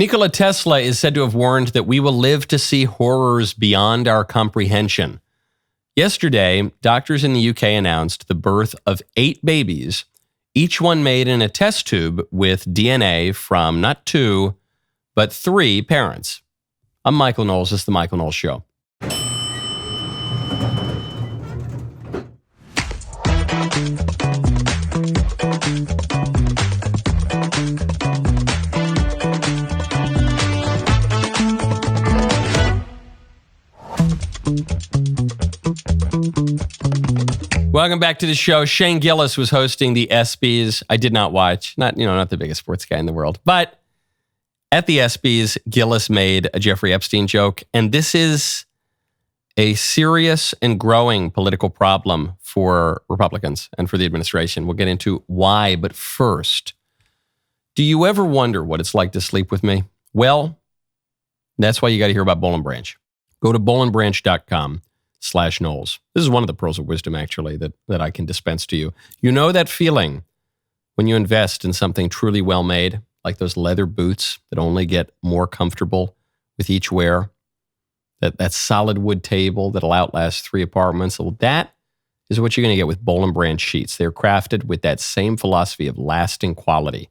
Nikola Tesla is said to have warned that we will live to see horrors beyond our comprehension. Yesterday, doctors in the UK announced the birth of 8 babies, each one made in a test tube with DNA from not 2, but 3 parents. I'm Michael Knowles. This is The Michael Knowles Show. Welcome back to the show. Shane Gillis was hosting the ESPYS. I did not watch. Not the biggest sports guy in the world. But at the ESPYS, Gillis made a Jeffrey Epstein joke. And this is a serious and growing political problem for Republicans and for the administration. We'll get into why. But first, do you ever wonder what it's like to sleep with me? Well, that's why you got to hear about Boll & Branch. Go to bollandbranch.com/Knowles. This is one of the pearls of wisdom, actually, that I can dispense to you. You know that feeling when you invest in something truly well-made, like those leather boots that only get more comfortable with each wear, that solid wood table that'll outlast 3 apartments. Well, that is what you're going to get with Boll & Branch sheets. They're crafted with that same philosophy of lasting quality.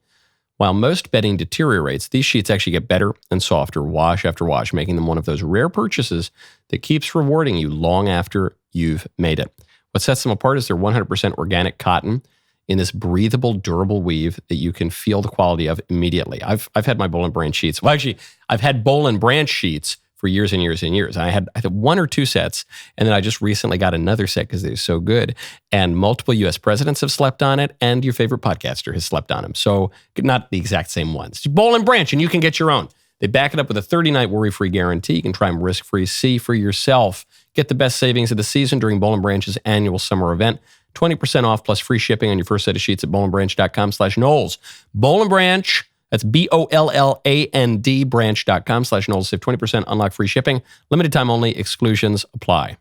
While most bedding deteriorates, these sheets actually get better and softer wash after wash, making them one of those rare purchases that keeps rewarding you long after you've made it. What sets them apart is their 100% organic cotton in this breathable, durable weave that you can feel the quality of immediately. I've had my Boll & Branch sheets. Well, actually, I've had Boll & Branch sheets for years and years and years. I had 1 or 2 sets, and then I just recently got another set because they're so good. And multiple U.S. presidents have slept on it, and your favorite podcaster has slept on them. So not the exact same ones. Boll & Branch, and you can get your own. They back it up with a 30-night worry-free guarantee. You can try them risk-free. See for yourself. Get the best savings of the season during Boll & Branch's annual summer event. 20% off plus free shipping on your first set of sheets at bollandbranch.com/Knowles. Boll & Branch. That's BOLLAND branch.com/Knowles. Save 20%, unlock free shipping. Limited time only, exclusions apply.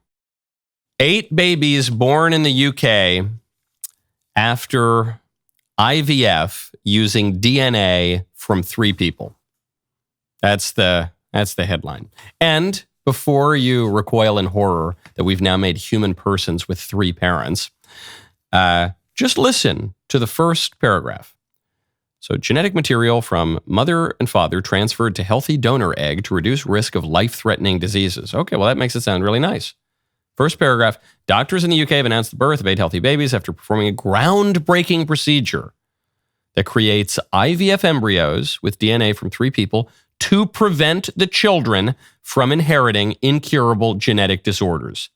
8 babies born in the UK after IVF using DNA from 3 people. That's the headline. And before you recoil in horror that we've now made human persons with 3 parents, just listen to the first paragraph. So genetic material from mother and father transferred to healthy donor egg to reduce risk of life-threatening diseases. Okay, well, that makes it sound really nice. First paragraph, doctors in the UK have announced the birth of 8 healthy babies after performing a groundbreaking procedure that creates IVF embryos with DNA from 3 people to prevent the children from inheriting incurable genetic disorders.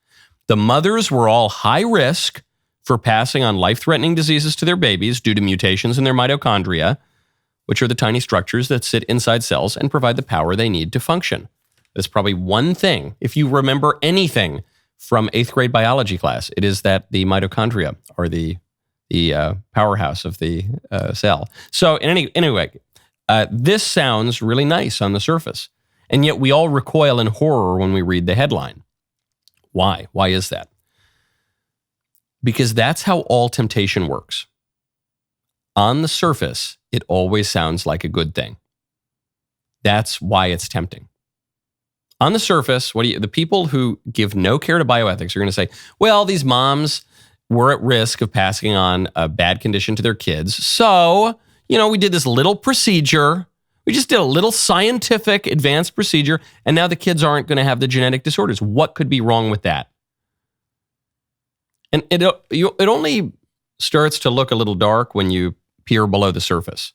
The mothers were all high risk for passing on life-threatening diseases to their babies due to mutations in their mitochondria, which are the tiny structures that sit inside cells and provide the power they need to function. There's probably one thing, if you remember anything from 8th grade biology class, it is that the mitochondria are the powerhouse of the cell. So anyway, this sounds really nice on the surface, and yet we all recoil in horror when we read the headline. Why? Why is that? Because that's how all temptation works. On the surface, it always sounds like a good thing. That's why it's tempting. On the surface, the people who give no care to bioethics are going to say, well, these moms were at risk of passing on a bad condition to their kids. So, we did this little procedure. We just did a little scientific advanced procedure, and now the kids aren't going to have the genetic disorders. What could be wrong with that? And it only starts to look a little dark when you peer below the surface.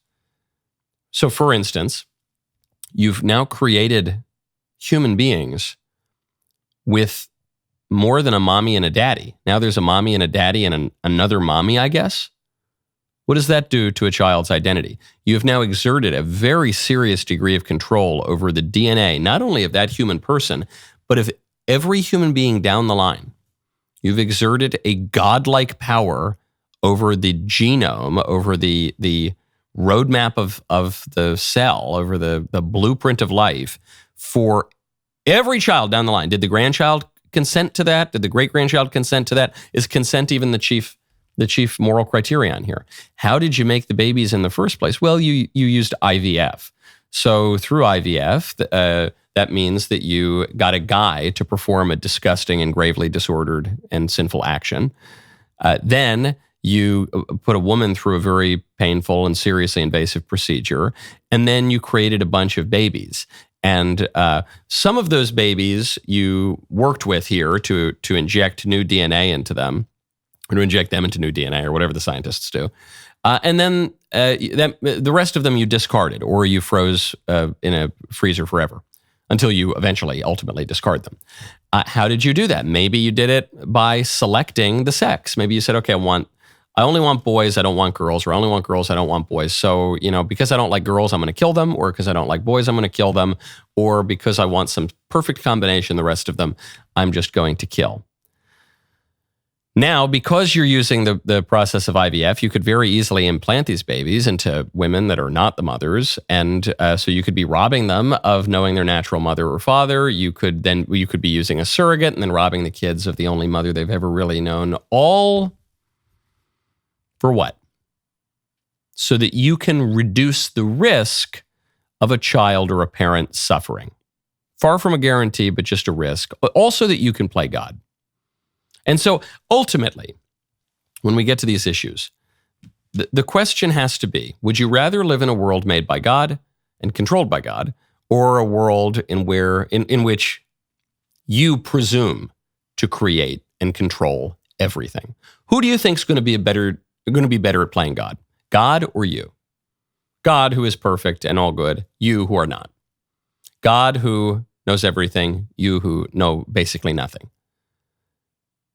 So, for instance, you've now created human beings with more than a mommy and a daddy. Now there's a mommy and a daddy and another mommy, I guess. What does that do to a child's identity? You have now exerted a very serious degree of control over the DNA, not only of that human person, but of every human being down the line. You've exerted a godlike power over the genome, over the roadmap of the cell, over the blueprint of life for every child down the line. Did the grandchild consent to that? Did the great-grandchild consent to that? Is consent even the chief moral criterion here? How did you make the babies in the first place? Well, you used IVF. So through IVF, that means that you got a guy to perform a disgusting and gravely disordered and sinful action. Then you put a woman through a very painful and seriously invasive procedure, and then you created a bunch of babies. And some of those babies you worked with here to inject new DNA into them, or to inject them into new DNA, or whatever the scientists do. And then the rest of them you discarded, or you froze in a freezer forever until you eventually, ultimately discard them. How did you do that? Maybe you did it by selecting the sex. Maybe you said, okay, I only want boys, I don't want girls, or I only want girls, I don't want boys. So, because I don't like girls, I'm going to kill them, or because I don't like boys, I'm going to kill them, or because I want some perfect combination, the rest of them, I'm just going to kill. Now, because you're using the process of IVF, you could very easily implant these babies into women that are not the mothers, and so you could be robbing them of knowing their natural mother or father. You could be using a surrogate and then robbing the kids of the only mother they've ever really known. All for what? So that you can reduce the risk of a child or a parent suffering. Far from a guarantee, but just a risk. Also that you can play God. And so ultimately, when we get to these issues, the question has to be, would you rather live in a world made by God and controlled by God, or a world in which you presume to create and control everything? Who do you think is going to be better at playing God? God or you? God, who is perfect and all good, you who are not. God, who knows everything, you who know basically nothing.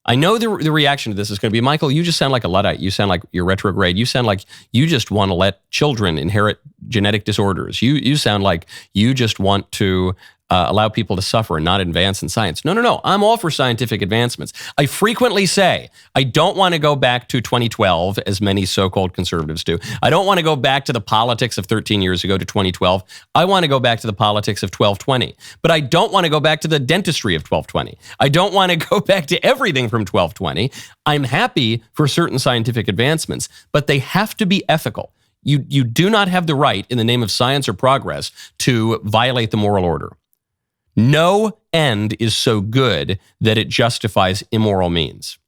I know the reaction to this is going to be, Michael, you just sound like a Luddite. You sound like you're retrograde. You sound like you just want to let children inherit genetic disorders. You sound like you just want to allow people to suffer and not advance in science. No. I'm all for scientific advancements. I frequently say, I don't want to go back to 2012, as many so-called conservatives do. I don't want to go back to the politics of 13 years ago to 2012. I want to go back to the politics of 1220. But I don't want to go back to the dentistry of 1220. I don't want to go back to everything from 1220. I'm happy for certain scientific advancements, but they have to be ethical. You do not have the right, in the name of science or progress, to violate the moral order. No end is so good that it justifies immoral means.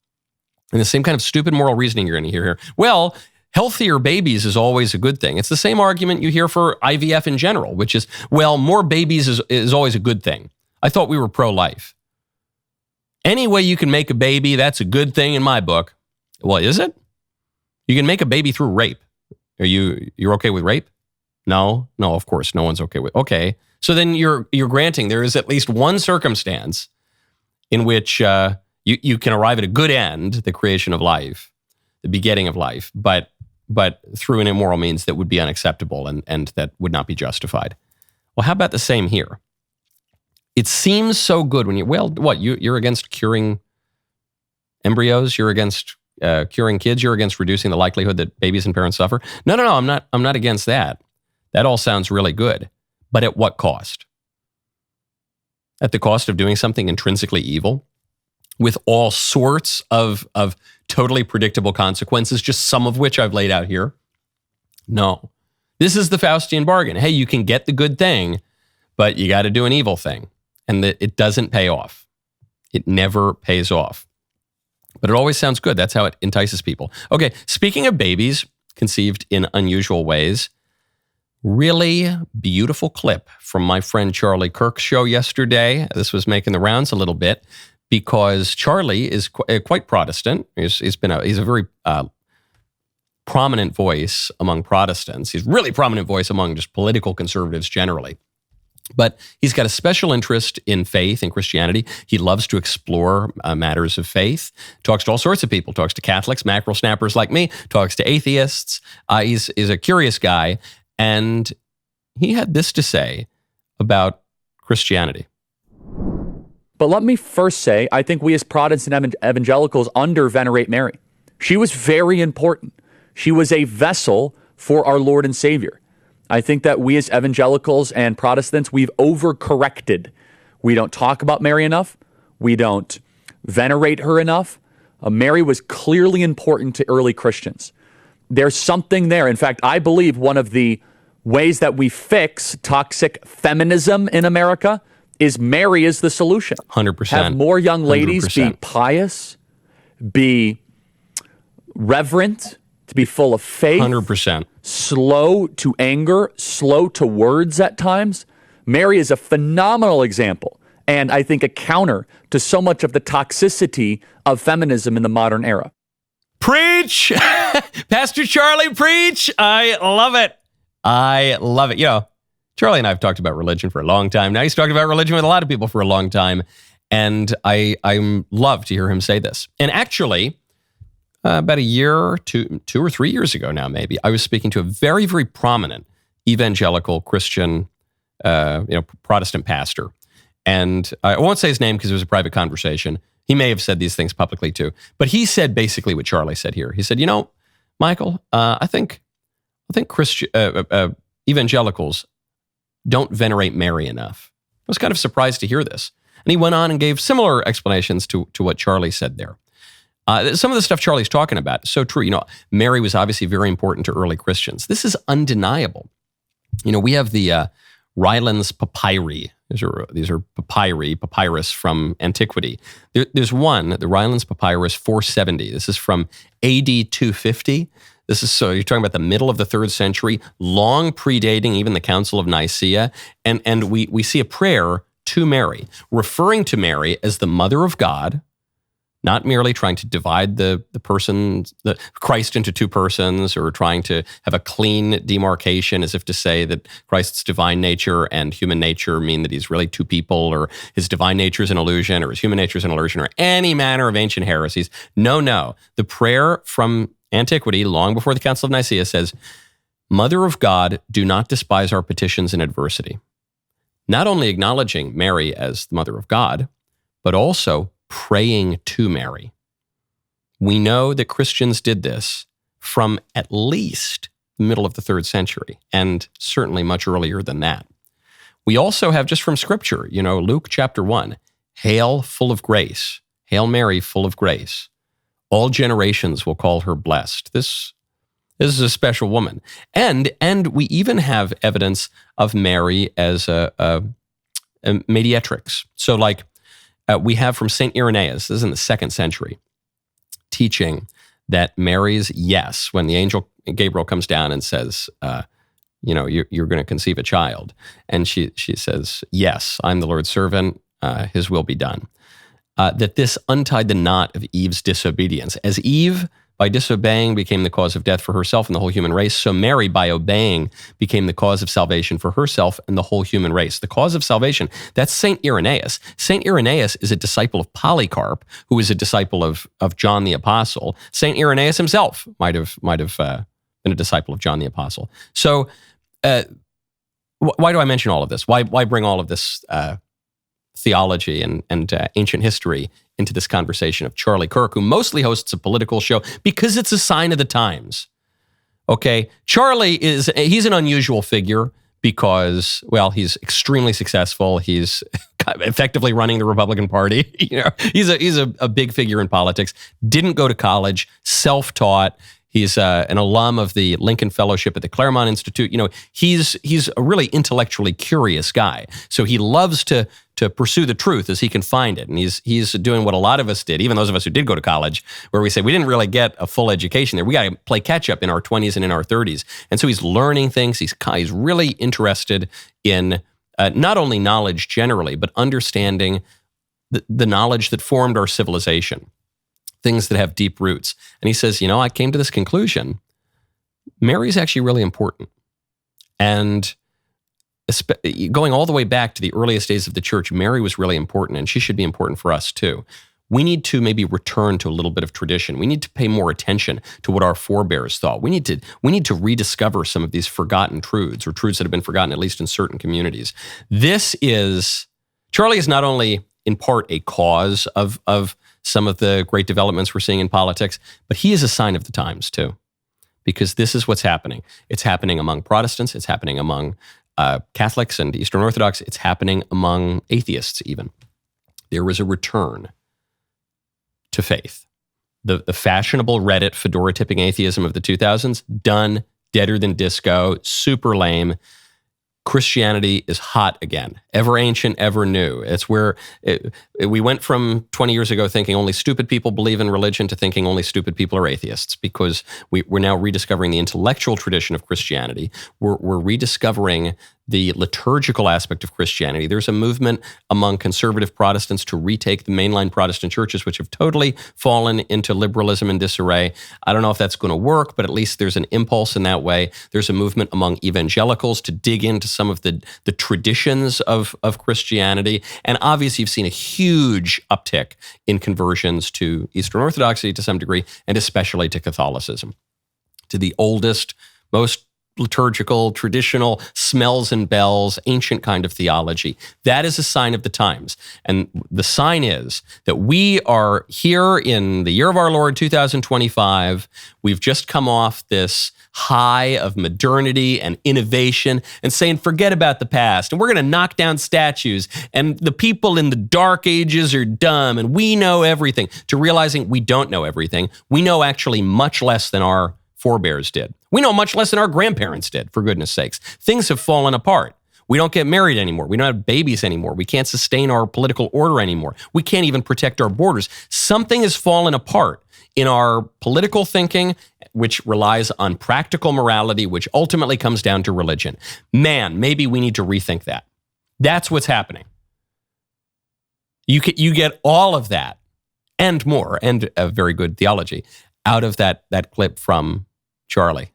And the same kind of stupid moral reasoning you're going to hear here. Well, healthier babies is always a good thing. It's the same argument you hear for IVF in general, which is, well, more babies is always a good thing. I thought we were pro-life. Any way you can make a baby, that's a good thing in my book. Well, is it? You can make a baby through rape. You're okay with rape? No, of course, no one's okay with. Okay. So then you're granting there is at least one circumstance in which you can arrive at a good end, the creation of life, the begetting of life, but through an immoral means that would be unacceptable and that would not be justified. Well, how about the same here? It seems so good when you're against curing embryos, you're against curing kids, you're against reducing the likelihood that babies and parents suffer. No, I'm not against that. That all sounds really good. But at what cost? At the cost of doing something intrinsically evil with all sorts of totally predictable consequences, just some of which I've laid out here? No. This is the Faustian bargain. Hey, you can get the good thing, but you got to do an evil thing. And it doesn't pay off. It never pays off. But it always sounds good. That's how it entices people. Okay, speaking of babies conceived in unusual ways, really beautiful clip from my friend Charlie Kirk's show yesterday. This was making the rounds a little bit because Charlie is quite Protestant. He's a very prominent voice among Protestants. He's a really prominent voice among just political conservatives generally. But he's got a special interest in faith and Christianity. He loves to explore matters of faith, talks to all sorts of people, talks to Catholics, mackerel snappers like me, talks to atheists. He's a curious guy. And he had this to say about Christianity. But let me first say, I think we as Protestant evangelicals under-venerate Mary. She was very important. She was a vessel for our Lord and Savior. I think that we as evangelicals and Protestants, we've overcorrected. We don't talk about Mary enough. We don't venerate her enough. Mary was clearly important to early Christians. There's something there. In fact, I believe one of the ways that we fix toxic feminism in America is marry is the solution. 100%. Have more young ladies 100%. be pious, be reverent, to be full of faith, 100%. slow to anger, slow to words at times. Mary is a phenomenal example, and I think a counter to so much of the toxicity of feminism in the modern era. Preach! Pastor Charlie, preach! I love it. I love it. You know, Charlie and I have talked about religion for a long time. Now he's talked about religion with a lot of people for a long time, and I love to hear him say this. And actually, about a year, two or 3 years ago now, maybe, I was speaking to a very, very prominent evangelical Christian, Protestant pastor. And I won't say his name because it was a private conversation. He may have said these things publicly too. But he said basically what Charlie said here. He said, you know, Michael, I think Christian evangelicals don't venerate Mary enough. I was kind of surprised to hear this. And he went on and gave similar explanations to what Charlie said there. Some of the stuff Charlie's talking about is so true. You know, Mary was obviously very important to early Christians. This is undeniable. You know, we have the Ryland's papyri. These are papyrus from antiquity. There's one, the Ryland's Papyrus 470. This is from AD 250. This is, so you're talking about the middle of the 3rd century, long predating even the Council of Nicaea. And we see a prayer to Mary, referring to Mary as the Mother of God, not merely trying to divide the Christ into two persons, or trying to have a clean demarcation as if to say that Christ's divine nature and human nature mean that he's really two people, or his divine nature is an illusion, or his human nature is an illusion, or any manner of ancient heresies. No. The prayer from antiquity, long before the Council of Nicaea, says, Mother of God, do not despise our petitions in adversity. Not only acknowledging Mary as the Mother of God, but also praying to Mary. We know that Christians did this from at least the middle of the 3rd century, and certainly much earlier than that. We also have, just from Scripture, you know, Luke chapter 1, Hail, full of grace. Hail Mary, full of grace. All generations will call her blessed. This is a special woman. And we even have evidence of Mary as a mediatrix. So like, we have from St. Irenaeus, this is in the 2nd century, teaching that Mary's yes, when the angel Gabriel comes down and says, you're going to conceive a child. And she says, yes, I'm the Lord's servant, his will be done. That this untied the knot of Eve's disobedience. As Eve, by disobeying, became the cause of death for herself and the whole human race, so Mary, by obeying, became the cause of salvation for herself and the whole human race. The cause of salvation, that's St. Irenaeus. St. Irenaeus is a disciple of Polycarp, who is a disciple of John the Apostle. St. Irenaeus himself might have been a disciple of John the Apostle. So why do I mention all of this? Why bring all of this theology and ancient history into this conversation of Charlie Kirk, who mostly hosts a political show? Because it's a sign of the times. Okay, Charlie he's an unusual figure because, well, he's extremely successful. He's effectively running the Republican Party. You know, he's a big figure in politics. Didn't go to college, self-taught. He's an alum of the Lincoln Fellowship at the Claremont Institute. You know, he's a really intellectually curious guy. So he loves to pursue the truth as he can find it. And he's doing what a lot of us did, even those of us who did go to college, where we say we didn't really get a full education there. We got to play catch up in our 20s and in our 30s. And so he's learning things. He's really interested in not only knowledge generally, but understanding the knowledge that formed our civilization, things that have deep roots. And he says, you know, I came to this conclusion. Mary's actually really important. And going all the way back to the earliest days of the church, Mary was really important, and she should be important for us too. We need to maybe return to a little bit of tradition. We need to pay more attention to what our forebears thought. We need to rediscover some of these forgotten truths, or truths that have been forgotten, at least in certain communities. Charlie is not only in part a cause of some of the great developments we're seeing in politics, but he is a sign of the times too, because this is what's happening. It's happening among Protestants. It's happening among Catholics and Eastern Orthodox. It's happening among atheists even. There was a return to faith. The fashionable Reddit fedora-tipping atheism of the 2000s, done, deader than disco, super lame. Christianity is hot again, ever ancient, ever new. It's where we went from 20 years ago thinking only stupid people believe in religion to thinking only stupid people are atheists, because we're now rediscovering the intellectual tradition of Christianity. We're rediscovering the liturgical aspect of Christianity. There's a movement among conservative Protestants to retake the mainline Protestant churches, which have totally fallen into liberalism and disarray. I don't know if that's going to work, but at least there's an impulse in that way. There's a movement among evangelicals to dig into some of the traditions of Christianity. And obviously, you've seen a huge uptick in conversions to Eastern Orthodoxy to some degree, and especially to Catholicism, to the oldest, most liturgical, traditional, smells and bells, ancient kind of theology. That is a sign of the times. And the sign is that we are here in the year of our Lord, 2025. We've just come off this high of modernity and innovation and saying, forget about the past. And we're going to knock down statues. And the people in the dark ages are dumb. And we know everything. To realizing we don't know everything. We know actually much less than our forebears did. We know much less than our grandparents did, for goodness sakes. Things have fallen apart. We don't get married anymore. We don't have babies anymore. We can't sustain our political order anymore. We can't even protect our borders. Something has fallen apart in our political thinking, which relies on practical morality, which ultimately comes down to religion. Man, maybe we need to rethink that. That's what's happening. You get all of that and more, and a very good theology, out of that clip from Charlie.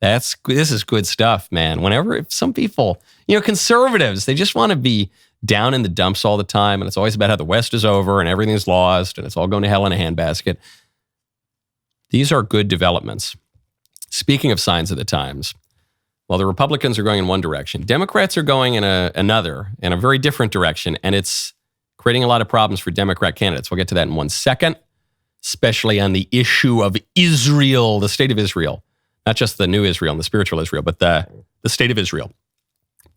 This is good stuff, man. Whenever some people, conservatives, they just want to be down in the dumps all the time, and it's always about how the West is over and everything's lost and it's all going to hell in a handbasket. These are good developments. Speaking of signs of the times, while the Republicans are going in one direction, Democrats are going in another, in a very different direction, and it's creating a lot of problems for Democrat candidates. We'll get to that in 1 second, especially on the issue of Israel, the state of Israel. Not just the new Israel and the spiritual Israel, but the state of Israel.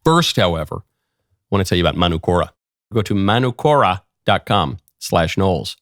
First, however, I want to tell you about Manukora. Go to manukora.com/Knowles.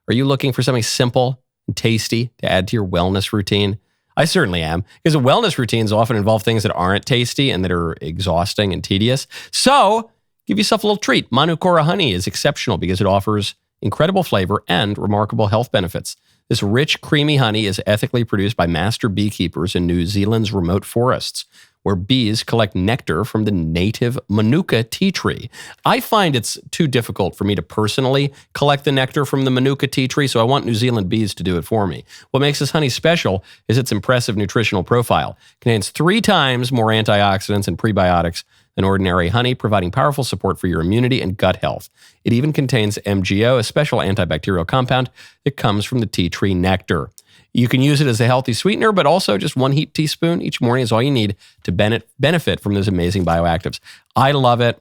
Are you looking for something simple and tasty to add to your wellness routine? I certainly am, because wellness routines often involve things that aren't tasty and that are exhausting and tedious. So give yourself a little treat. Manukora honey is exceptional because it offers incredible flavor and remarkable health benefits. This rich, creamy honey is ethically produced by master beekeepers in New Zealand's remote forests, where bees collect nectar from the native Manuka tea tree. I find it's too difficult for me to personally collect the nectar from the Manuka tea tree, so I want New Zealand bees to do it for me. What makes this honey special is its impressive nutritional profile. It contains 3 times more antioxidants and prebiotics than ordinary honey, providing powerful support for your immunity and gut health. It even contains MGO, a special antibacterial compound that comes from the tea tree nectar. You can use it as a healthy sweetener, but also just 1 heaped teaspoon each morning is all you need to benefit from those amazing bioactives. I love it.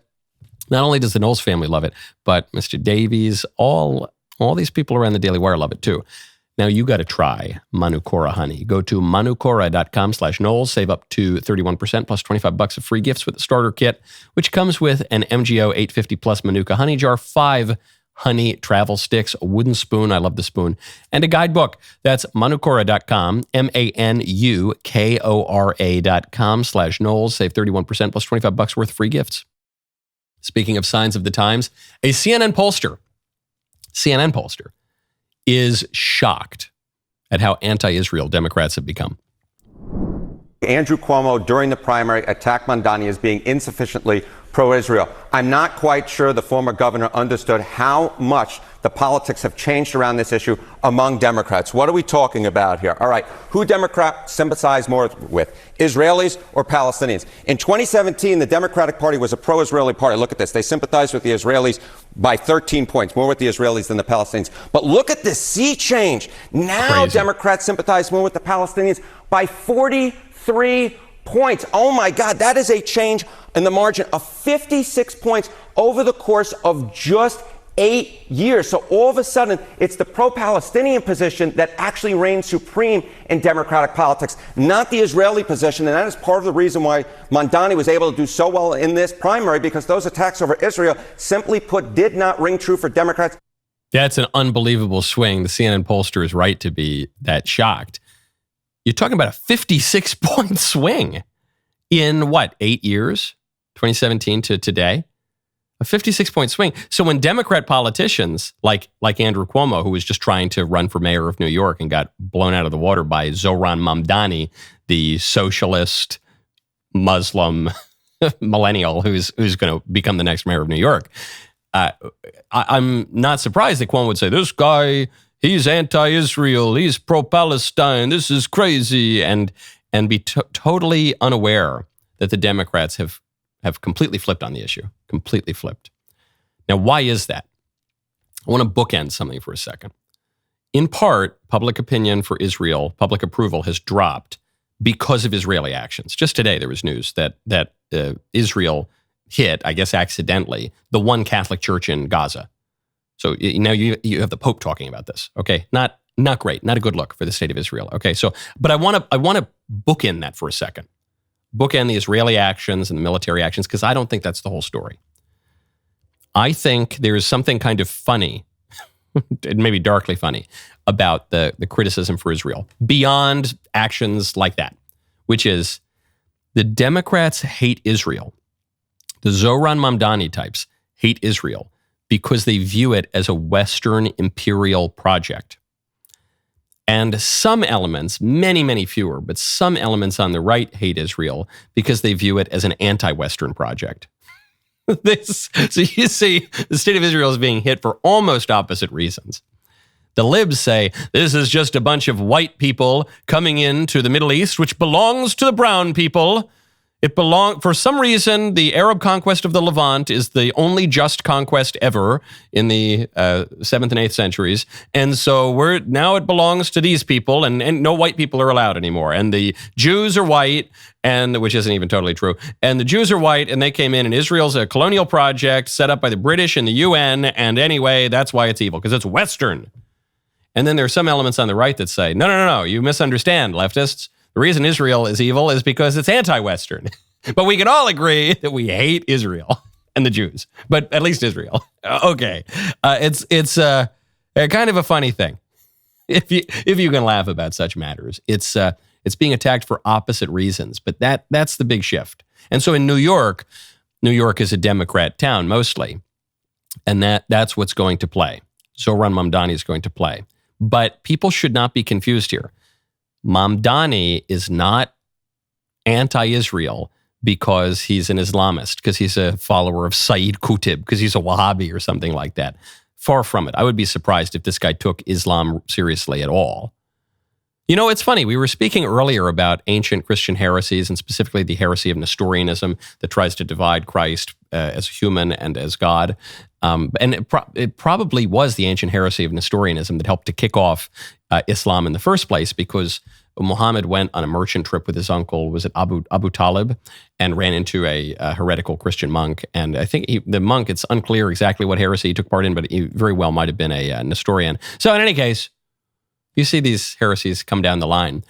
Not only does the Knowles family love it, but Mr. Davies, all these people around the Daily Wire love it too. Now you got to try Manukora honey. Go to manukora.com/Knowles, save up to 31% plus $25 of free gifts with the starter kit, which comes with an MGO 850 plus Manuka honey jar, 5 honey travel sticks, a wooden spoon, I love the spoon, and a guidebook. That's manukora.com, manukora.com/Knowles, save 31% plus $25 worth of free gifts. Speaking of signs of the times, a CNN pollster is shocked at how anti-Israel Democrats have become. Andrew Cuomo, during the primary, attacked Mamdani as being insufficiently pro-Israel. I'm not quite sure the former governor understood how much the politics have changed around this issue among Democrats. What are we talking about here? All right, who Democrats sympathize more with, Israelis or Palestinians? In 2017, the Democratic Party was a pro-Israeli party. Look at this. They sympathized with the Israelis by 13 points, more with the Israelis than the Palestinians. But look at this sea change. Now Crazy. Democrats sympathize more with the Palestinians by 43 points. Oh my God, that is a change in the margin of 56 points over the course of just 8 years. So all of a sudden, it's the pro-Palestinian position that actually reigns supreme in Democratic politics, not the Israeli position. And that is part of the reason why Mamdani was able to do so well in this primary, because those attacks over Israel, simply put, did not ring true for Democrats. That's an unbelievable swing. The CNN pollster is right to be that shocked. you're talking about a 56-point swing in 8 years, 2017 to today? A 56-point swing. So when Democrat politicians like Andrew Cuomo, who was just trying to run for mayor of New York and got blown out of the water by Zohran Mamdani, the socialist Muslim millennial who's going to become the next mayor of New York, I'm not surprised that Cuomo would say, this guy, he's anti-Israel, he's pro-Palestine, this is crazy, and be totally unaware that the Democrats have completely flipped on the issue, completely flipped. Now, why is that? I want to bookend something for a second. In part, public opinion for Israel, public approval has dropped because of Israeli actions. Just today, there was news that Israel hit, I guess accidentally, the one Catholic church in Gaza. So now you have the Pope talking about this. Okay, not great, not a good look for the state of Israel. Okay, so but I want to bookend that for a second. Bookend the Israeli actions and the military actions, because I don't think that's the whole story. I think there is something kind of funny, maybe darkly funny, about the criticism for Israel beyond actions like that, which is the Democrats hate Israel. The Zohran Mamdani types hate Israel because they view it as a Western imperial project. And some elements, many, many fewer, but some elements on the right hate Israel because they view it as an anti-Western project. So you see, the state of Israel is being hit for almost opposite reasons. The libs say this is just a bunch of white people coming into the Middle East, which belongs to the brown people. For some reason, the Arab conquest of the Levant is the only just conquest ever in the 7th and 8th centuries. And so now it belongs to these people, and no white people are allowed anymore. And the Jews are white, which isn't even totally true. And the Jews are white, and they came in, and Israel's a colonial project set up by the British and the UN. And anyway, that's why it's evil, because it's Western. And then there are some elements on the right that say, no, you misunderstand, leftists. The reason Israel is evil is because it's anti-Western. But we can all agree that we hate Israel and the Jews, but at least Israel. Okay. It's kind of a funny thing. If you can laugh about such matters, it's being attacked for opposite reasons, but that's the big shift. And so in New York is a Democrat town mostly, and that's what's going to play. Zohran Mamdani is going to play. But people should not be confused here. Mamdani is not anti-Israel because he's an Islamist, because he's a follower of Sayyid Qutb, because he's a Wahhabi or something like that. Far from it. I would be surprised if this guy took Islam seriously at all. You know, it's funny. We were speaking earlier about ancient Christian heresies, and specifically the heresy of Nestorianism that tries to divide Christ as human and as God. And it probably was the ancient heresy of Nestorianism that helped to kick off Islam in the first place, because Muhammad went on a merchant trip with his uncle, was it Abu Talib, and ran into a heretical Christian monk. And I think the monk, it's unclear exactly what heresy he took part in, but he very well might have been a Nestorian. So in any case, you see these heresies come down the line.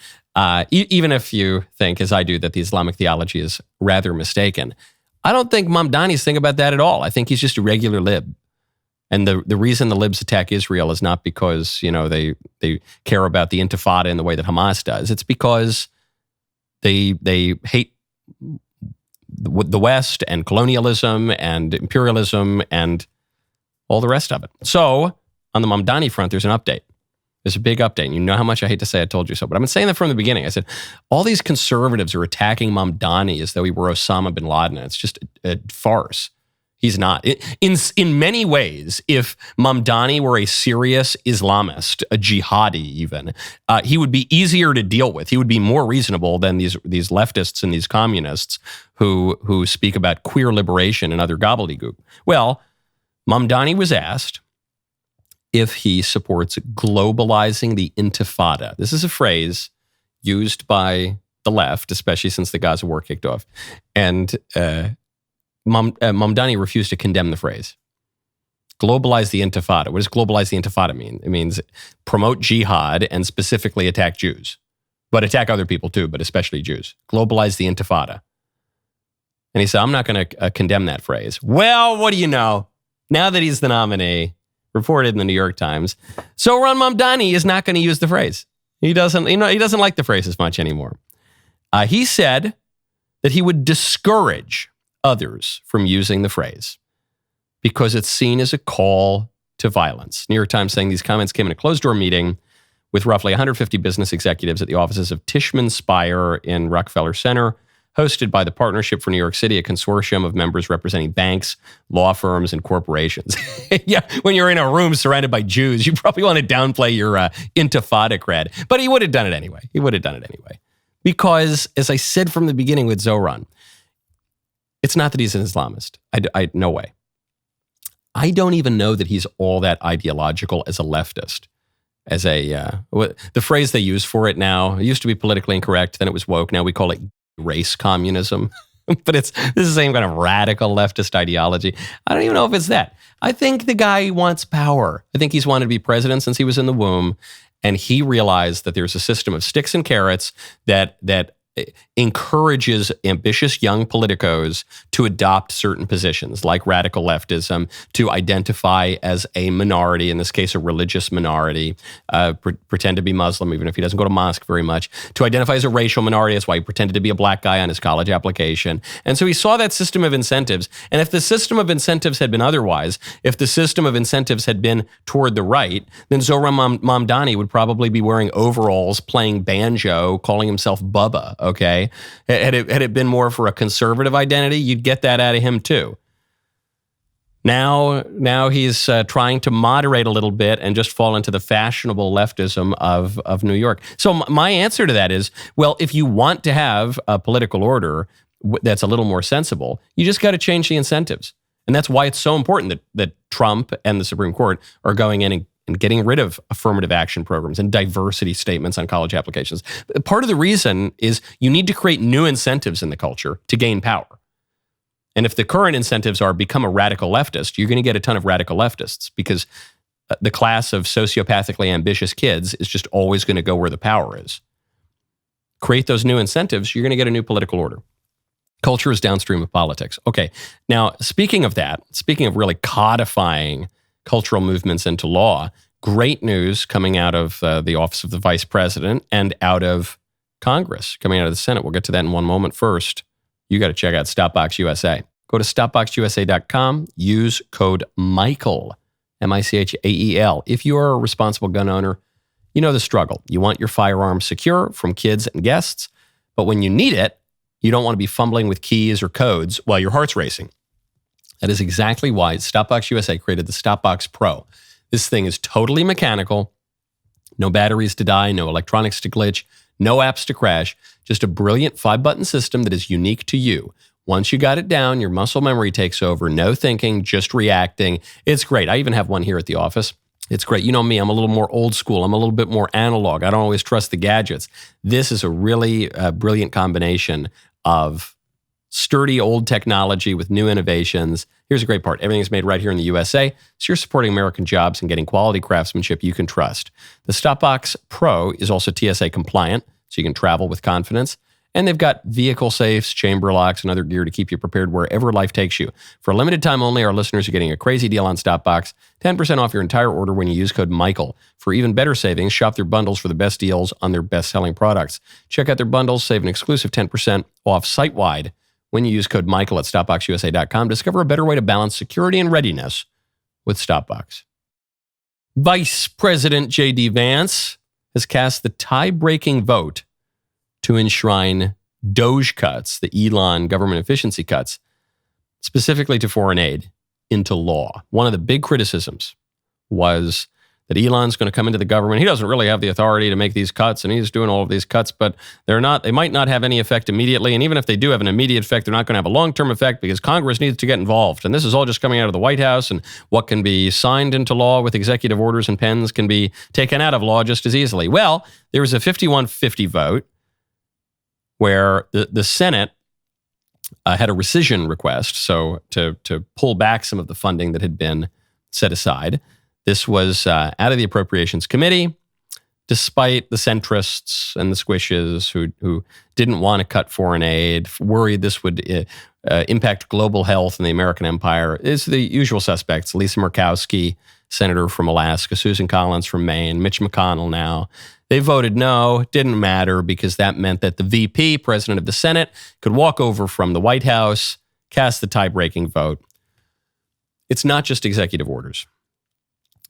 Even if you think, as I do, that the Islamic theology is rather mistaken, I don't think Mamdani's think about that at all. I think he's just a regular lib. And the reason the libs attack Israel is not because, they care about the Intifada in the way that Hamas does. It's because they hate the West and colonialism and imperialism and all the rest of it. So on the Mamdani front, there's an update. There's a big update. You know how much I hate to say I told you so, but I've been saying that from the beginning. I said, all these conservatives are attacking Mamdani as though he were Osama bin Laden. It's just a farce. He's not. In many ways, if Mamdani were a serious Islamist, a jihadi even, he would be easier to deal with. He would be more reasonable than these leftists and these communists who speak about queer liberation and other gobbledygook. Well, Mamdani was asked if he supports globalizing the Intifada. This is a phrase used by the left, especially since the Gaza war kicked off. And Mamdani refused to condemn the phrase. Globalize the Intifada. What does globalize the Intifada mean? It means promote jihad and specifically attack Jews, but attack other people too, but especially Jews. Globalize the Intifada. And he said, I'm not going to condemn that phrase. Well, what do you know? Now that he's the nominee, reported in the New York Times, Zohran Mamdani is not going to use the phrase. He doesn't like the phrase as much anymore. He said that he would discourage others from using the phrase because it's seen as a call to violence. New York Times saying these comments came in a closed-door meeting with roughly 150 business executives at the offices of Tishman Speyer in Rockefeller Center, hosted by the Partnership for New York City, a consortium of members representing banks, law firms, and corporations. Yeah, when you're in a room surrounded by Jews, you probably want to downplay your Intifada cred. But he would have done it anyway. Because, as I said from the beginning with Zoran, it's not that he's an Islamist. No way. I don't even know that he's all that ideological as a leftist. As the phrase they use for it now, it used to be politically incorrect, then it was woke. Now we call it race communism. But this is the same kind of radical leftist ideology. I don't even know if it's that. I think the guy wants power. I think he's wanted to be president since he was in the womb. And he realized that there's a system of sticks and carrots that encourages ambitious young politicos to adopt certain positions like radical leftism, to identify as a minority, in this case, a religious minority, pretend to be Muslim, even if he doesn't go to mosque very much, to identify as a racial minority. That's why he pretended to be a black guy on his college application. And so he saw that system of incentives. And if the system of incentives had been otherwise, if the system of incentives had been toward the right, then Zoran Mamdani would probably be wearing overalls, playing banjo, calling himself Bubba. Okay, had it been more for a conservative identity, you'd get that out of him too. Now he's trying to moderate a little bit and just fall into the fashionable leftism of New York. So my answer to that is, well, if you want to have a political order that's a little more sensible, you just got to change the incentives. And that's why it's so important that Trump and the Supreme Court are going in and getting rid of affirmative action programs and diversity statements on college applications. Part of the reason is you need to create new incentives in the culture to gain power. And if the current incentives are become a radical leftist, you're going to get a ton of radical leftists because the class of sociopathically ambitious kids is just always going to go where the power is. Create those new incentives, you're going to get a new political order. Culture is downstream of politics. Okay, now speaking of really codifying cultural movements into law, great news coming out of the office of the vice president and out of Congress, coming out of the Senate. We'll get to that in one moment. First, you got to check out Stopbox USA. Go to stopboxusa.com, use code Michael, Michael. If you are a responsible gun owner, you know the struggle. You want your firearm secure from kids and guests, but when you need it, you don't want to be fumbling with keys or codes while your heart's racing. That is exactly why Stopbox USA created the Stopbox Pro. This thing is totally mechanical, no batteries to die, no electronics to glitch, no apps to crash, just a brilliant 5-button system that is unique to you. Once you got it down, your muscle memory takes over, no thinking, just reacting. It's great. I even have one here at the office. It's great. You know me, I'm a little more old school. I'm a little bit more analog. I don't always trust the gadgets. This is a really brilliant combination of sturdy old technology with new innovations. Here's a great part. Everything's made right here in the USA, so you're supporting American jobs and getting quality craftsmanship you can trust. The Stopbox Pro is also TSA compliant, so you can travel with confidence. And they've got vehicle safes, chamber locks, and other gear to keep you prepared wherever life takes you. For a limited time only, our listeners are getting a crazy deal on Stopbox, 10% off your entire order when you use code Michael. For even better savings, shop their bundles for the best deals on their best-selling products. Check out their bundles, save an exclusive 10% off site-wide when you use code Michael at StopboxUSA.com. Discover a better way to balance security and readiness with Stopbox. Vice President J.D. Vance has cast the tie-breaking vote to enshrine DOGE cuts, the Elon government efficiency cuts, specifically to foreign aid, into law. One of the big criticisms was that Elon's going to come into the government. He doesn't really have the authority to make these cuts, and he's doing all of these cuts, but they might not have any effect immediately. And even if they do have an immediate effect, they're not going to have a long-term effect because Congress needs to get involved. And this is all just coming out of the White House, and what can be signed into law with executive orders and pens can be taken out of law just as easily. Well, there was a 51-50 vote where the Senate had a rescission request, so to pull back some of the funding that had been set aside. This was out of the Appropriations Committee, despite the centrists and the squishes who didn't want to cut foreign aid, worried this would impact global health and the American empire, is the usual suspects. Lisa Murkowski, senator from Alaska, Susan Collins from Maine, Mitch McConnell now. They voted no. Didn't matter because that meant that the VP, president of the Senate, could walk over from the White House, cast the tie-breaking vote. It's not just executive orders.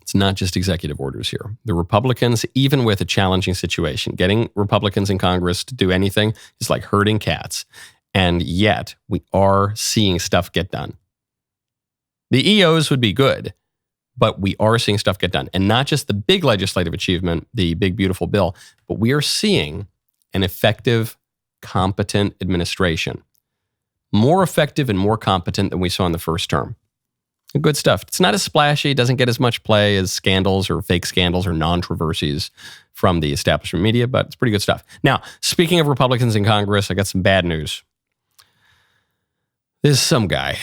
It's not just executive orders here. The Republicans, even with a challenging situation, getting Republicans in Congress to do anything is like herding cats. And yet, we are seeing stuff get done. The EOs would be good, but we are seeing stuff get done. And not just the big legislative achievement, the big, beautiful bill, but we are seeing an effective, competent administration. More effective and more competent than we saw in the first term. Good stuff. It's not as splashy, doesn't get as much play as scandals or fake scandals or controversies from the establishment media, but it's pretty good stuff. Now, speaking of Republicans in Congress, I got some bad news. There's some guy,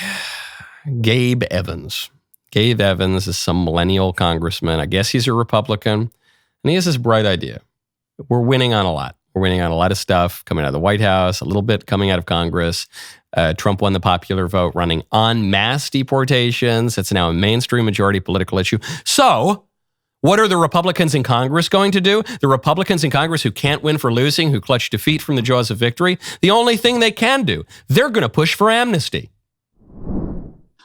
Gabe Evans. Gabe Evans is some millennial congressman. I guess he's a Republican, and he has this bright idea. We're winning on a lot. We're winning on a lot of stuff coming out of the White House, a little bit coming out of Congress. Trump won the popular vote running on mass deportations. It's now a mainstream majority political issue. So what are the Republicans in Congress going to do? The Republicans in Congress who can't win for losing, who clutch defeat from the jaws of victory, the only thing they can do, they're going to push for amnesty.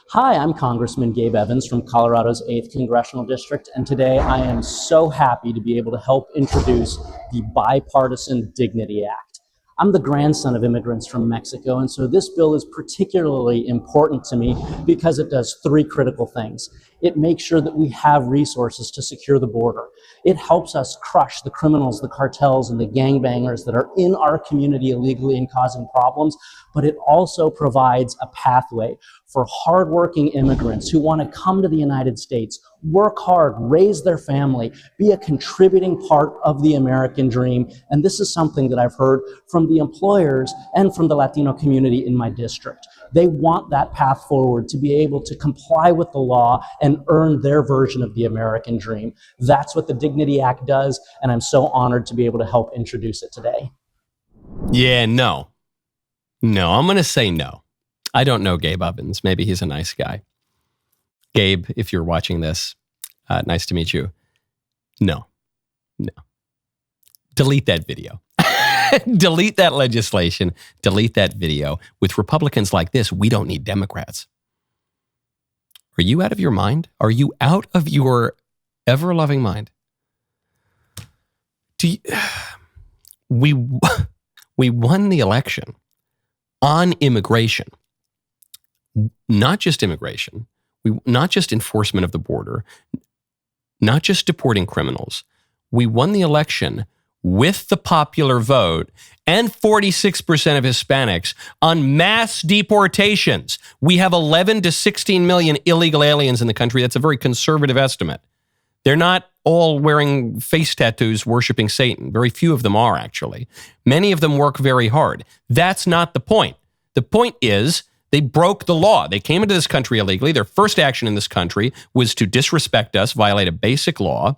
Hi, I'm Congressman Gabe Evans from Colorado's 8th Congressional District, and today I am so happy to be able to help introduce the Bipartisan Dignity Act. I'm the grandson of immigrants from Mexico, and so this bill is particularly important to me because it does three critical things. It makes sure that we have resources to secure the border. It helps us crush the criminals, the cartels, and the gangbangers that are in our community illegally and causing problems, but it also provides a pathway for hardworking immigrants who want to come to the United States, work hard, raise their family, be a contributing part of the American dream. And this is something that I've heard from the employers and from the Latino community in my district. They want that path forward to be able to comply with the law and earn their version of the American dream. That's what the Dignity Act does, and I'm so honored to be able to help introduce it today. Yeah, no, I'm going to say no. I don't know Gabe Evans. Maybe he's a nice guy. Gabe, if you're watching this, nice to meet you. No. Delete that video. Delete that legislation. Delete that video. With Republicans like this, we don't need Democrats. Are you out of your mind? Are you out of your ever-loving mind? We won the election on immigration. Not just immigration, not just enforcement of the border, not just deporting criminals. We won the election with the popular vote and 46% of Hispanics on mass deportations. We have 11 to 16 million illegal aliens in the country. That's a very conservative estimate. They're not all wearing face tattoos worshiping Satan. Very few of them are, actually. Many of them work very hard. That's not the point. The point is, they broke the law. They came into this country illegally. Their first action in this country was to disrespect us, violate a basic law.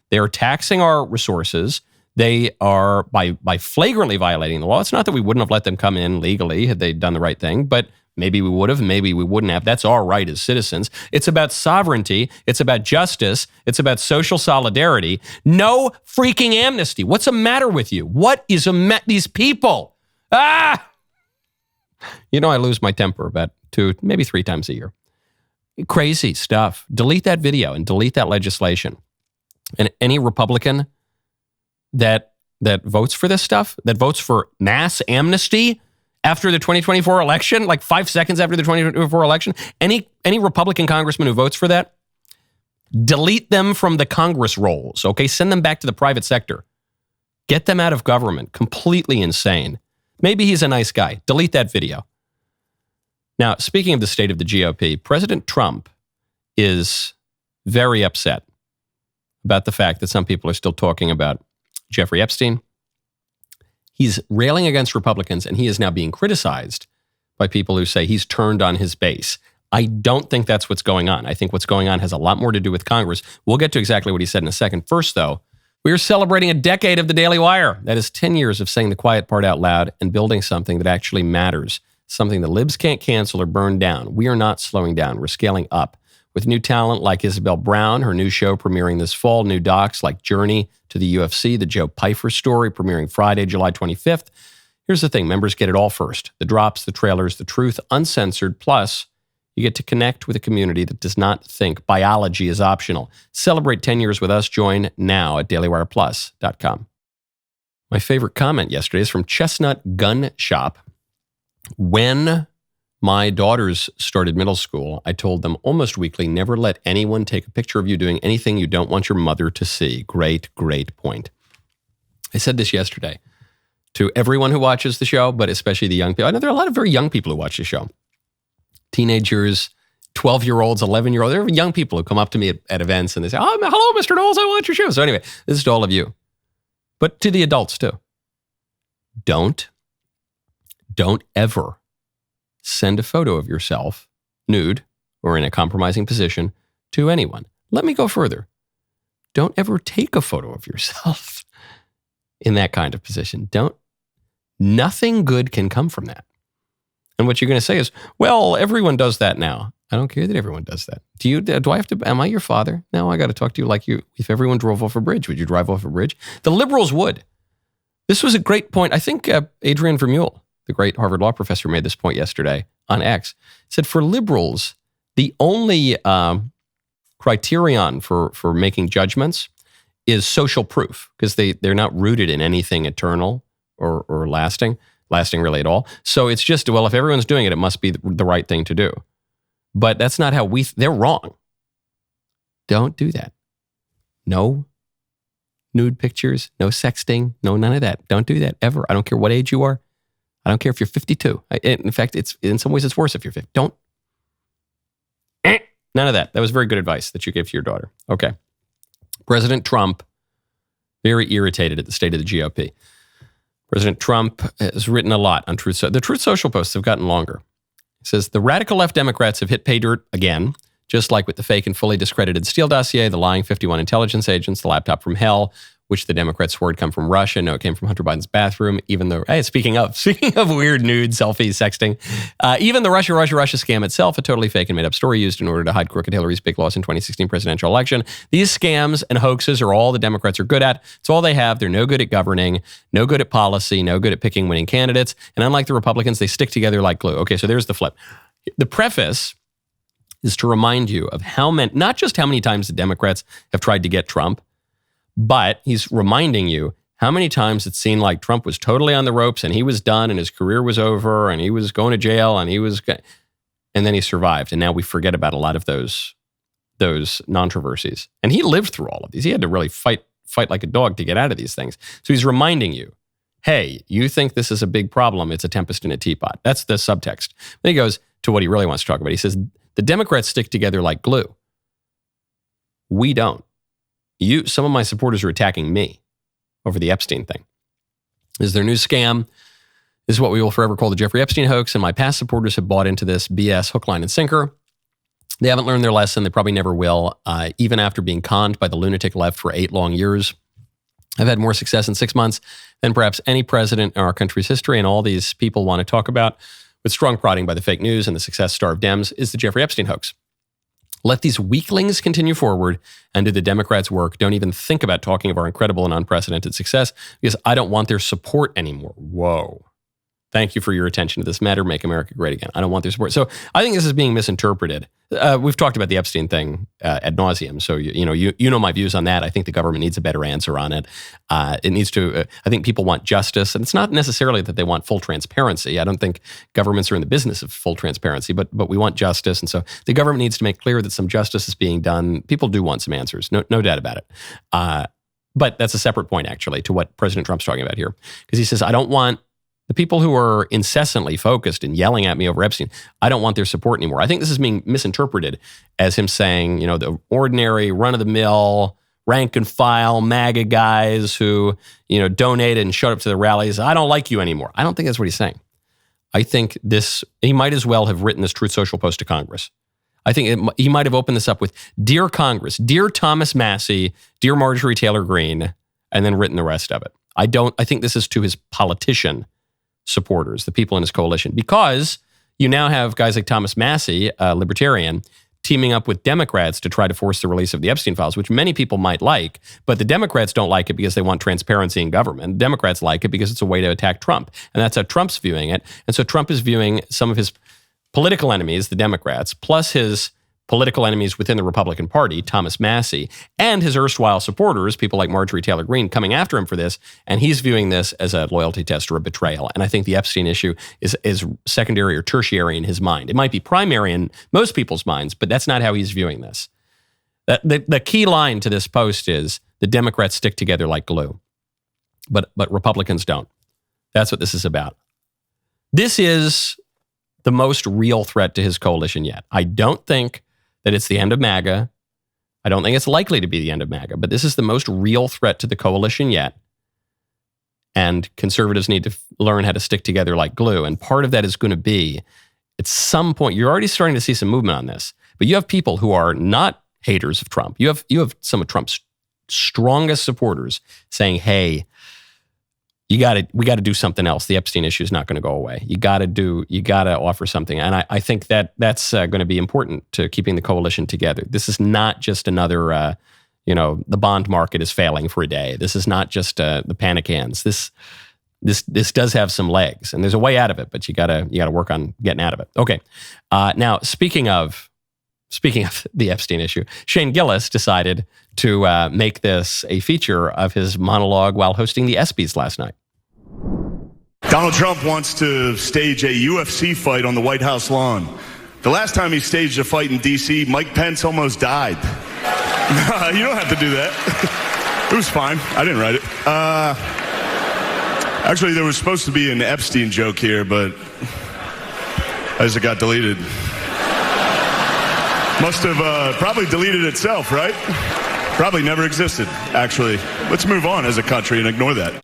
They are taxing our resources. They are, by flagrantly violating the law. It's not that we wouldn't have let them come in legally had they done the right thing, but maybe we would have, maybe we wouldn't have. That's our right as citizens. It's about sovereignty. It's about justice. It's about social solidarity. No freaking amnesty. What's the matter with you? What is these people? You know, I lose my temper about 2, maybe 3 times a year. Crazy stuff. Delete that video and delete that legislation. And any Republican that votes for this stuff, that votes for mass amnesty after the 2024 election, like 5 seconds after the 2024 election, any Republican congressman who votes for that, delete them from the Congress rolls, okay? Send them back to the private sector. Get them out of government. Completely insane. Maybe he's a nice guy. Delete that video. Now, speaking of the state of the GOP, President Trump is very upset about the fact that some people are still talking about Jeffrey Epstein. He's railing against Republicans, and he is now being criticized by people who say he's turned on his base. I don't think that's what's going on. I think what's going on has a lot more to do with Congress. We'll get to exactly what he said in a second. First, though, we are celebrating a decade of the Daily Wire. That is 10 years of saying the quiet part out loud and building something that actually matters. something the libs can't cancel or burn down. We are not slowing down. We're scaling up. With new talent like Isabel Brown, her new show premiering this fall, new docs like Journey to the UFC, the Joe Pyfer story premiering Friday, July 25th. Here's the thing, members get it all first. The drops, the trailers, the truth, uncensored, plus you get to connect with a community that does not think biology is optional. Celebrate 10 years with us. Join now at DailyWirePlus.com. My favorite comment yesterday is from Chestnut Gun Shop. When my daughters started middle school, I told them almost weekly, never let anyone take a picture of you doing anything you don't want your mother to see. Great, great point. I said this yesterday to everyone who watches the show, but especially the young people. I know there are a lot of very young people who watch the show. Teenagers, 12-year-olds, 11-year-olds. There are young people who come up to me at events and they say, oh, hello, Mr. Knowles, I watch your show. So anyway, this is to all of you. But to the adults too. Don't ever send a photo of yourself, nude or in a compromising position, to anyone. Let me go further. Don't ever take a photo of yourself in that kind of position. Nothing good can come from that. And what you're going to say is, well, everyone does that now. I don't care that everyone does that. Am I your father? No, I got to talk to you like you. If everyone drove off a bridge, would you drive off a bridge? The liberals would. This was a great point. I think Adrian Vermeule, the great Harvard law professor, made this point yesterday on X. He said for liberals, the only criterion for making judgments is social proof, because they're not rooted in anything eternal or lasting really at all. So it's just, well, if everyone's doing it, it must be the right thing to do. But that's not how they're wrong. Don't do that. No nude pictures, no sexting, no none of that. Don't do that ever. I don't care what age you are. I don't care if you're 52. In fact, in some ways it's worse if you're 50. Don't. None of that. That was very good advice that you gave to your daughter. Okay. President Trump, very irritated at the state of the GOP. President Trump has written a lot on Truth Social. The Truth Social posts have gotten longer. He says, the radical left Democrats have hit pay dirt again, just like with the fake and fully discredited Steele dossier, the lying 51 intelligence agents, the laptop from hell, which the Democrats swore had come from Russia. No, it came from Hunter Biden's bathroom. Even though, hey, speaking of weird nude selfies, sexting, even the Russia scam itself, a totally fake and made up story used in order to hide crooked Hillary's big loss in 2016 presidential election. These scams and hoaxes are all the Democrats are good at. It's all they have. They're no good at governing, no good at policy, no good at picking winning candidates. And unlike the Republicans, they stick together like glue. Okay, so there's the flip. The preface is to remind you of not just how many times the Democrats have tried to get Trump, but he's reminding you how many times it seemed like Trump was totally on the ropes and he was done and his career was over and he was going to jail and then he survived. And now we forget about a lot of those controversies. And he lived through all of these. He had to really fight like a dog to get out of these things. So he's reminding you, hey, you think this is a big problem. It's a tempest in a teapot. That's the subtext. Then he goes to what he really wants to talk about. He says, the Democrats stick together like glue. We don't. Some of my supporters are attacking me over the Epstein thing. This is their new scam. This is what we will forever call the Jeffrey Epstein hoax, and my past supporters have bought into this BS hook, line, and sinker. They haven't learned their lesson. They probably never will, even after being conned by the lunatic left for 8 long years. I've had more success in 6 months than perhaps any president in our country's history, and all these people want to talk about, with strong prodding by the fake news and the success star of Dems, is the Jeffrey Epstein hoax. Let these weaklings continue forward and do the Democrats' work. Don't even think about talking of our incredible and unprecedented success, because I don't want their support anymore. Whoa. Thank you for your attention to this matter. Make America great again. I don't want their support. So I think this is being misinterpreted. We've talked about the Epstein thing ad nauseum. So you know my views on that. I think the government needs a better answer on it. It needs to. I think people want justice, and it's not necessarily that they want full transparency. I don't think governments are in the business of full transparency, but we want justice, and so the government needs to make clear that some justice is being done. People do want some answers, no doubt about it. But that's a separate point, actually, to what President Trump's talking about here, because he says, I don't want the people who are incessantly focused and yelling at me over Epstein, I don't want their support anymore. I think this is being misinterpreted as him saying, the ordinary, run-of-the-mill, rank-and-file MAGA guys who, donated and showed up to the rallies, I don't like you anymore. I don't think that's what he's saying. I think he might as well have written this Truth Social post to Congress. I think he might have opened this up with, Dear Congress, Dear Thomas Massie, Dear Marjorie Taylor Greene, and then written the rest of it. I think this is to his politician supporters, the people in his coalition, because you now have guys like Thomas Massie, a libertarian, teaming up with Democrats to try to force the release of the Epstein files, which many people might like, but the Democrats don't like it because they want transparency in government. Democrats like it because it's a way to attack Trump. And that's how Trump's viewing it. And so Trump is viewing some of his political enemies, the Democrats, plus his political enemies within the Republican Party, Thomas Massie, and his erstwhile supporters, people like Marjorie Taylor Greene, coming after him for this, and he's viewing this as a loyalty test or a betrayal. And I think the Epstein issue is secondary or tertiary in his mind. It might be primary in most people's minds, but that's not how he's viewing this. The key line to this post is the Democrats stick together like glue, but Republicans don't. That's what this is about. This is the most real threat to his coalition yet. I don't think that it's the end of MAGA. I don't think it's likely to be the end of MAGA, but this is the most real threat to the coalition yet. And conservatives need to learn how to stick together like glue. And part of that is going to be, at some point, you're already starting to see some movement on this, but you have people who are not haters of Trump. You have some of Trump's strongest supporters saying, hey, we got to do something else. The Epstein issue is not going to go away. You got to offer something. And I think that's going to be important to keeping the coalition together. This is not just another, the bond market is failing for a day. This is not just the panic hands. This does have some legs, and there's a way out of it, but you got to work on getting out of it. Okay. Now, speaking of the Epstein issue, Shane Gillis decided to make this a feature of his monologue while hosting the ESPYS last night. Donald Trump wants to stage a UFC fight on the White House lawn. The last time he staged a fight in D.C., Mike Pence almost died. You don't have to do that. It was fine. I didn't write it. Actually, there was supposed to be an Epstein joke here, but as it got deleted. Must have probably deleted itself, right? Probably never existed, actually. Let's move on as a country and ignore that.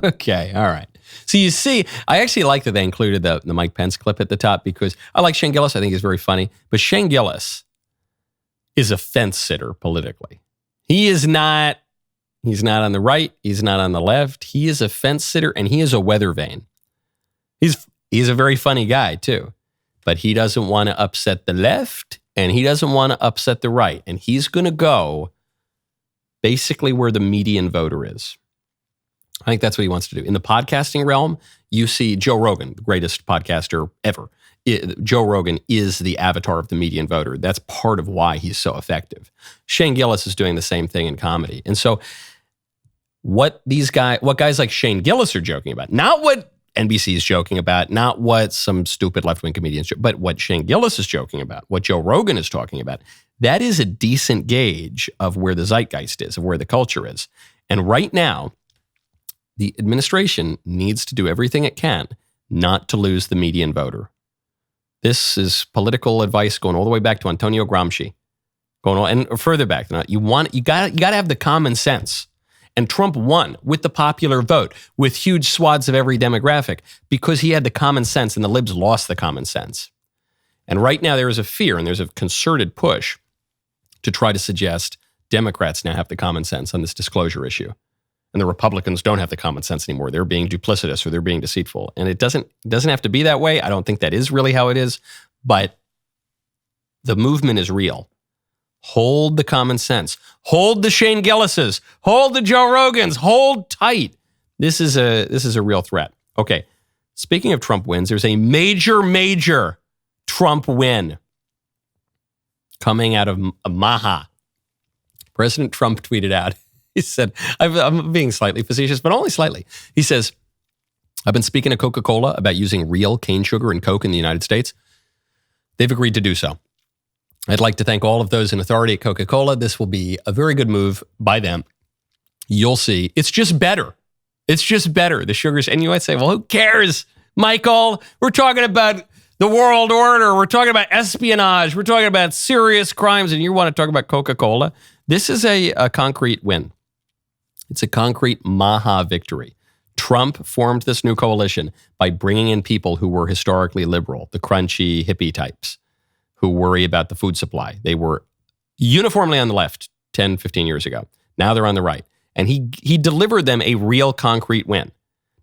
Okay, all right. So you see, I actually like that they included the Mike Pence clip at the top because I like Shane Gillis. I think he's very funny. But Shane Gillis is a fence sitter politically. He's not on the right. He's not on the left. He is a fence sitter and he is a weather vane. He's a very funny guy too. But he doesn't want to upset the left and he doesn't want to upset the right. And he's going to go basically where the median voter is. I think that's what he wants to do. In the podcasting realm, you see Joe Rogan, the greatest podcaster ever. Joe Rogan is the avatar of the median voter. That's part of why he's so effective. Shane Gillis is doing the same thing in comedy. And so what guys like Shane Gillis are joking about, not what NBC is joking about, not what some stupid left-wing comedians, but what Shane Gillis is joking about, what Joe Rogan is talking about, that is a decent gauge of where the zeitgeist is, of where the culture is. And right now, the administration needs to do everything it can not to lose the median voter. This is political advice going all the way back to Antonio Gramsci, and further back than that. You got to have the common sense. And Trump won with the popular vote, with huge swaths of every demographic, because he had the common sense, and the libs lost the common sense. And right now there is a fear, and there's a concerted push to try to suggest Democrats now have the common sense on this disclosure issue. And the Republicans don't have the common sense anymore. They're being duplicitous or they're being deceitful. And it doesn't have to be that way. I don't think that is really how it is. But the movement is real. Hold the common sense. Hold the Shane Gillises. Hold the Joe Rogans. Hold tight. This is a real threat. Okay. Speaking of Trump wins, there's a major Trump win coming out of Maha. President Trump tweeted out. He said, I'm being slightly facetious, but only slightly. He says, I've been speaking to Coca-Cola about using real cane sugar and Coke in the United States. They've agreed to do so. I'd like to thank all of those in authority at Coca-Cola. This will be a very good move by them. You'll see. It's just better. It's just better. The sugars, and you might say, well, who cares, Michael? We're talking about the world order. We're talking about espionage. We're talking about serious crimes, and you want to talk about Coca-Cola? This is a concrete win. It's a concrete Maha victory. Trump formed this new coalition by bringing in people who were historically liberal, the crunchy hippie types who worry about the food supply. They were uniformly on the left 10, 15 years ago. Now they're on the right. And he delivered them a real concrete win.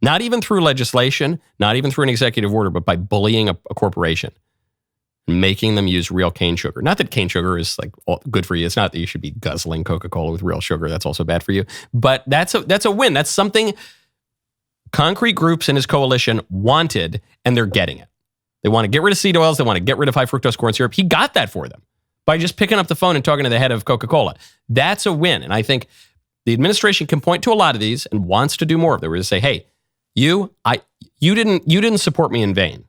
Not even through legislation, not even through an executive order, but by bullying a corporation, making them use real cane sugar. Not that cane sugar is like good for you. It's not that you should be guzzling Coca-Cola with real sugar. That's also bad for you. But that's a win. That's something concrete groups in his coalition wanted, and they're getting it. They want to get rid of seed oils. They want to get rid of high fructose corn syrup. He got that for them by just picking up the phone and talking to the head of Coca-Cola. That's a win. And I think the administration can point to a lot of these and wants to do more of them. Where they say, hey, you didn't support me in vain.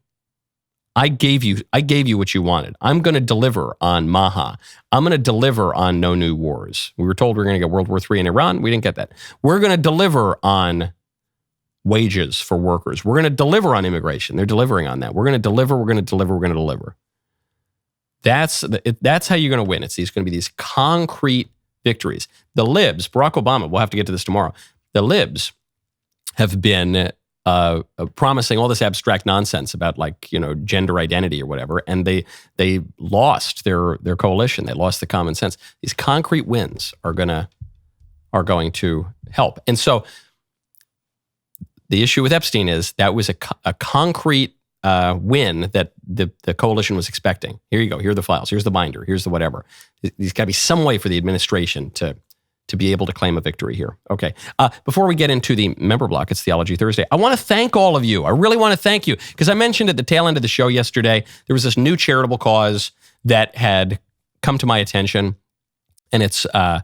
I gave you what you wanted. I'm going to deliver on Maha. I'm going to deliver on no new wars. We were told we were going to get World War III in Iran. We didn't get that. We're going to deliver on wages for workers. We're going to deliver on immigration. They're delivering on that. We're going to deliver. We're going to deliver. We're going to deliver. That's how you're going to win. It's going to be these concrete victories. The libs, Barack Obama, we'll have to get to this tomorrow. The libs have been promising all this abstract nonsense about gender identity or whatever, and they lost their coalition. They lost the common sense. These concrete wins are going to help. And so the issue with Epstein is that was a concrete win that the coalition was expecting. Here you go. Here are the files. Here's the binder. Here's the whatever. There's got to be some way for the administration to be able to claim a victory here. Okay. Before we get into the member block, it's Theology Thursday. I want to thank all of you. I really want to thank you because I mentioned at the tail end of the show yesterday, there was this new charitable cause that had come to my attention, and it's a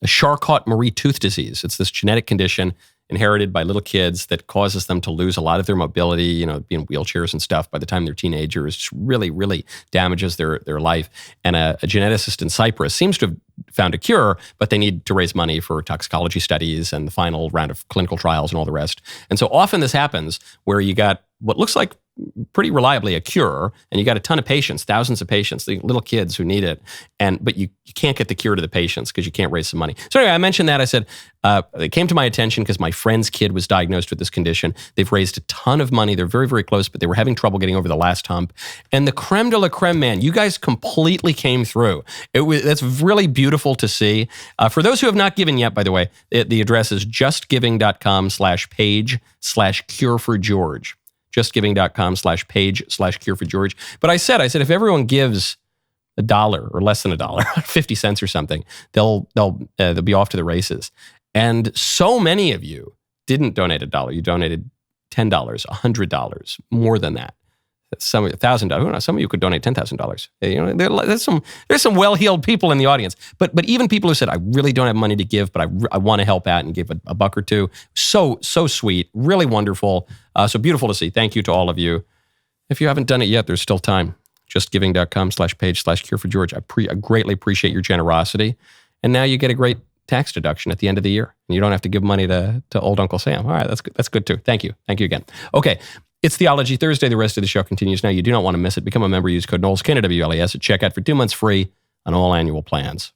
Charcot-Marie tooth disease. It's this genetic condition inherited by little kids that causes them to lose a lot of their mobility, be in wheelchairs and stuff by the time they're teenagers. Just really, really damages their life. And a geneticist in Cyprus seems to have found a cure, but they need to raise money for toxicology studies and the final round of clinical trials and all the rest. And so often this happens where you got what looks like pretty reliably a cure, and you got a ton of patients, thousands of patients, the little kids who need it, but you can't get the cure to the patients because you can't raise some money. So anyway, I mentioned that. I said, it came to my attention because my friend's kid was diagnosed with this condition. They've raised a ton of money. They're very, very close, but they were having trouble getting over the last hump. And the creme de la creme, man, you guys completely came through. That's really beautiful to see. For those who have not given yet, by the way, the address is justgiving.com/page/cure-for-George. justgiving.com/page/cure-for-George. But I said, if everyone gives $1 or less than $1, 50 cents or something, they'll be off to the races. And so many of you didn't donate $1. You donated $10, $100, more than that. Some $1,000. Some of you could donate $10,000. There's some well-heeled people in the audience. But even people who said, I really don't have money to give, but I want to help out and give a buck or two. So sweet, really wonderful. So beautiful to see. Thank you to all of you. If you haven't done it yet, there's still time. Justgiving.com/page/cure-for-George. I greatly appreciate your generosity. And now you get a great tax deduction at the end of the year. And you don't have to give money to old Uncle Sam. All right, that's good too. Thank you. Thank you again. Okay. It's Theology Thursday. The rest of the show continues now. You do not want to miss it. Become a member. Use code Knowles, KNWLES at checkout for 2 months free on all annual plans.